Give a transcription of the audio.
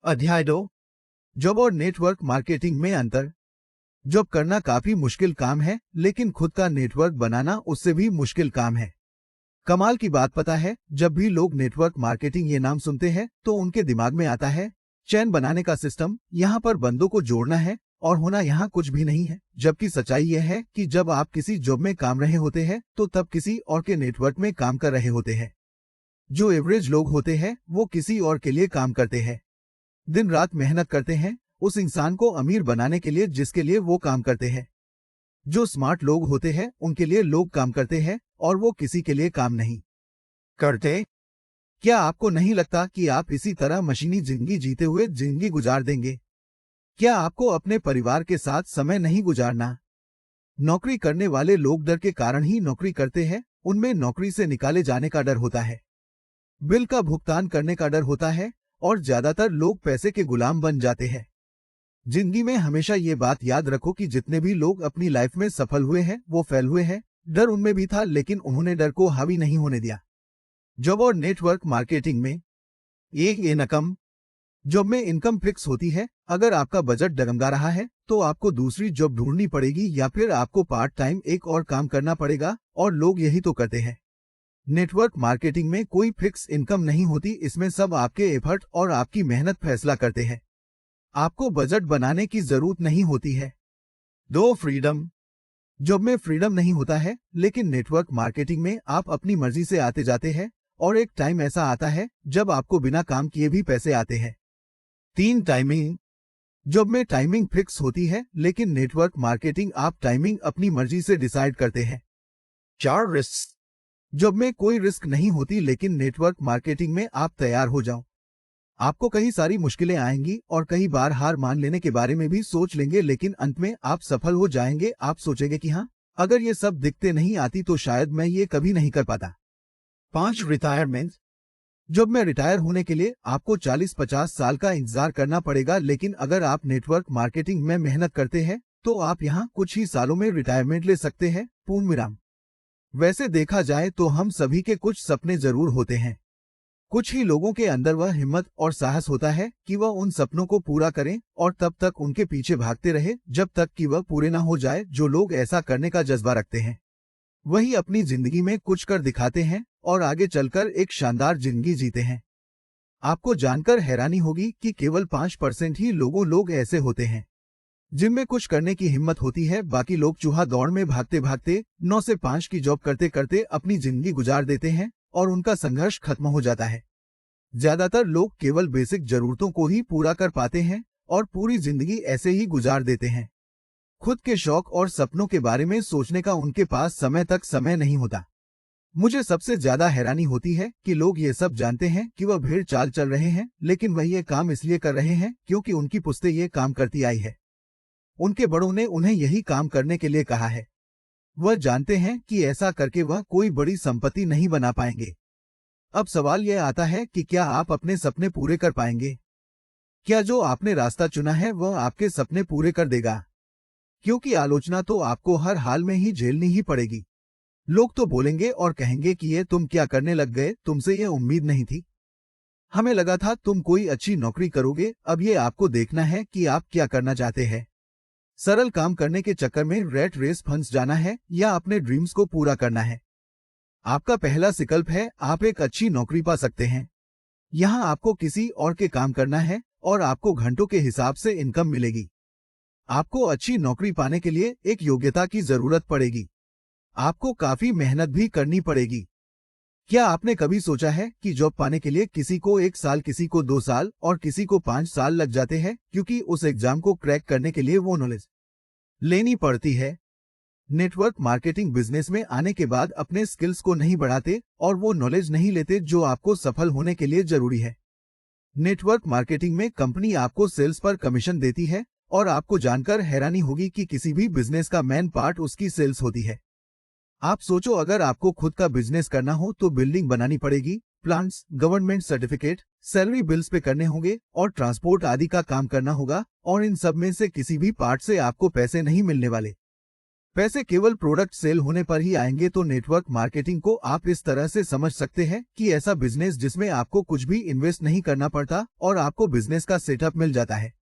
अध्याय 2। जॉब और network marketing में अंतर। जॉब करना काफी मुश्किल काम है, लेकिन खुद का नेटवर्क बनाना उससे भी मुश्किल काम है। कमाल की बात पता है, जब भी लोग नेटवर्क मार्केटिंग ये नाम सुनते हैं तो उनके दिमाग में आता है चैन बनाने का सिस्टम, यहाँ पर बंदों को जोड़ना है और होना यहाँ कुछ भी नहीं है। जबकि सच्चाई यह है कि जब आप किसी जॉब में काम रहे होते हैं तो तब किसी और के नेटवर्क में काम कर रहे होते हैं। जो एवरेज लोग होते हैं वो किसी और के लिए काम करते हैं, दिन रात मेहनत करते हैं उस इंसान को अमीर बनाने के लिए जिसके लिए वो काम करते हैं। जो स्मार्ट लोग होते हैं उनके लिए लोग काम करते हैं और वो किसी के लिए काम नहीं करते। क्या आपको नहीं लगता कि आप इसी तरह मशीनी जिंदगी जीते हुए जिंदगी गुजार देंगे? क्या आपको अपने परिवार के साथ समय नहीं गुजारना? नौकरी करने वाले लोग डर के कारण ही नौकरी करते हैं, उनमें नौकरी से निकाले जाने का डर होता है, बिल का भुगतान करने का डर होता है और ज्यादातर लोग पैसे के गुलाम बन जाते हैं। जिंदगी में हमेशा ये बात याद रखो कि जितने भी लोग अपनी लाइफ में सफल हुए हैं वो फेल हुए हैं। डर उनमें भी था लेकिन उन्होंने डर को हावी नहीं होने दिया। जॉब और नेटवर्क मार्केटिंग में एक इनकम। जॉब में इनकम फिक्स होती है। अगर आपका बजट डगमगा रहा है तो आपको दूसरी जॉब ढूंढनी पड़ेगी या फिर आपको पार्ट टाइम एक और काम करना पड़ेगा, और लोग यही तो करते हैं। नेटवर्क मार्केटिंग में कोई फिक्स इनकम नहीं होती, इसमें सब आपके एफर्ट और आपकी मेहनत फैसला करते हैं। आपको बजट बनाने की जरूरत नहीं होती है। 2 फ्रीडम। जॉब में फ्रीडम नहीं होता है, लेकिन नेटवर्क मार्केटिंग में आप अपनी मर्जी से आते जाते हैं और एक टाइम ऐसा आता है जब आपको बिना काम किए भी पैसे आते हैं। 3 टाइमिंग। जॉब में टाइमिंग फिक्स होती है, लेकिन नेटवर्क मार्केटिंग आप टाइमिंग अपनी मर्जी से डिसाइड करते हैं। 4 रिस्क। जॉब में कोई रिस्क नहीं होती, लेकिन नेटवर्क मार्केटिंग में आप तैयार हो जाओ। आपको कई सारी मुश्किलें आएंगी और कई बार हार मान लेने के बारे में भी सोच लेंगे, लेकिन अंत में आप सफल हो जाएंगे। आप सोचेंगे कि हाँ, अगर ये सब दिक्कतें नहीं आती तो शायद मैं ये कभी नहीं कर पाता। 5 रिटायरमेंट। जॉब में रिटायर होने के लिए आपको 40-50 साल का इंतजार करना पड़ेगा, लेकिन अगर आप नेटवर्क मार्केटिंग में मेहनत करते हैं तो आप यहाँ कुछ ही सालों में रिटायरमेंट ले सकते हैं। पूर्ण विराम। वैसे देखा जाए तो हम सभी के कुछ सपने जरूर होते हैं। कुछ ही लोगों के अंदर वह हिम्मत और साहस होता है कि वह उन सपनों को पूरा करें और तब तक उनके पीछे भागते रहे जब तक कि वह पूरे ना हो जाए। जो लोग ऐसा करने का जज्बा रखते हैं वही अपनी जिंदगी में कुछ कर दिखाते हैं और आगे चलकर एक शानदार जिंदगी जीते हैं। आपको जानकर हैरानी होगी कि केवल 5% ही लोग ऐसे होते हैं जिनमें कुछ करने की हिम्मत होती है। बाकी लोग चूहा दौड़ में भागते भागते 9 से 5 की जॉब करते करते अपनी जिंदगी गुजार देते हैं और उनका संघर्ष खत्म हो जाता है। ज्यादातर लोग केवल बेसिक जरूरतों को ही पूरा कर पाते हैं और पूरी जिंदगी ऐसे ही गुजार देते हैं। खुद के शौक और सपनों के बारे में सोचने का उनके पास समय नहीं होता। मुझे सबसे ज्यादा हैरानी होती है कि लोग ये सब जानते हैं कि वह भेड़ चाल चल रहे हैं, लेकिन वह ये काम इसलिए कर रहे हैं क्योंकि उनकी पुश्तें ये काम करती आई है। उनके बड़ों ने उन्हें यही काम करने के लिए कहा है। वह जानते हैं कि ऐसा करके वह कोई बड़ी संपत्ति नहीं बना पाएंगे। अब सवाल यह आता है कि क्या आप अपने सपने पूरे कर पाएंगे? क्या जो आपने रास्ता चुना है वह आपके सपने पूरे कर देगा? क्योंकि आलोचना तो आपको हर हाल में ही झेलनी ही पड़ेगी। लोग तो बोलेंगे और कहेंगे कि ये तुम क्या करने लग गए, तुमसे ये उम्मीद नहीं थी, हमें लगा था तुम कोई अच्छी नौकरी करोगे। अब ये आपको देखना है कि आप क्या करना चाहते हैं। सरल काम करने के चक्कर में रैट रेस फंस जाना है या अपने ड्रीम्स को पूरा करना है। आपका पहला विकल्प है आप एक अच्छी नौकरी पा सकते हैं। यहाँ आपको किसी और के काम करना है और आपको घंटों के हिसाब से इनकम मिलेगी। आपको अच्छी नौकरी पाने के लिए एक योग्यता की जरूरत पड़ेगी। आपको काफी मेहनत भी करनी पड़ेगी। क्या आपने कभी सोचा है कि जॉब पाने के लिए किसी को 1 साल, किसी को 2 साल और किसी को 5 साल लग जाते हैं, क्योंकि उस एग्जाम को क्रैक करने के लिए वो नॉलेज लेनी पड़ती है। नेटवर्क मार्केटिंग बिजनेस में आने के बाद अपने स्किल्स को नहीं बढ़ाते और वो नॉलेज नहीं लेते जो आपको सफल होने के लिए जरूरी है। नेटवर्क मार्केटिंग में कंपनी आपको सेल्स पर कमीशन देती है और आपको जानकर हैरानी होगी कि किसी भी बिजनेस का मेन पार्ट उसकी सेल्स होती है। आप सोचो, अगर आपको खुद का बिजनेस करना हो तो बिल्डिंग बनानी पड़ेगी, plants, government certificate, salary bills पे करने होंगे और ट्रांसपोर्ट आदि का काम करना होगा, और इन सब में से किसी भी पार्ट से आपको पैसे नहीं मिलने वाले। पैसे केवल प्रोडक्ट सेल होने पर ही आएंगे। तो नेटवर्क मार्केटिंग को आप इस तरह से समझ सकते हैं कि ऐसा बिजनेस जिसमें आपको कुछ भी इन्वेस्ट नहीं करना पड़ता और आपको बिजनेस का सेटअप मिल जाता है।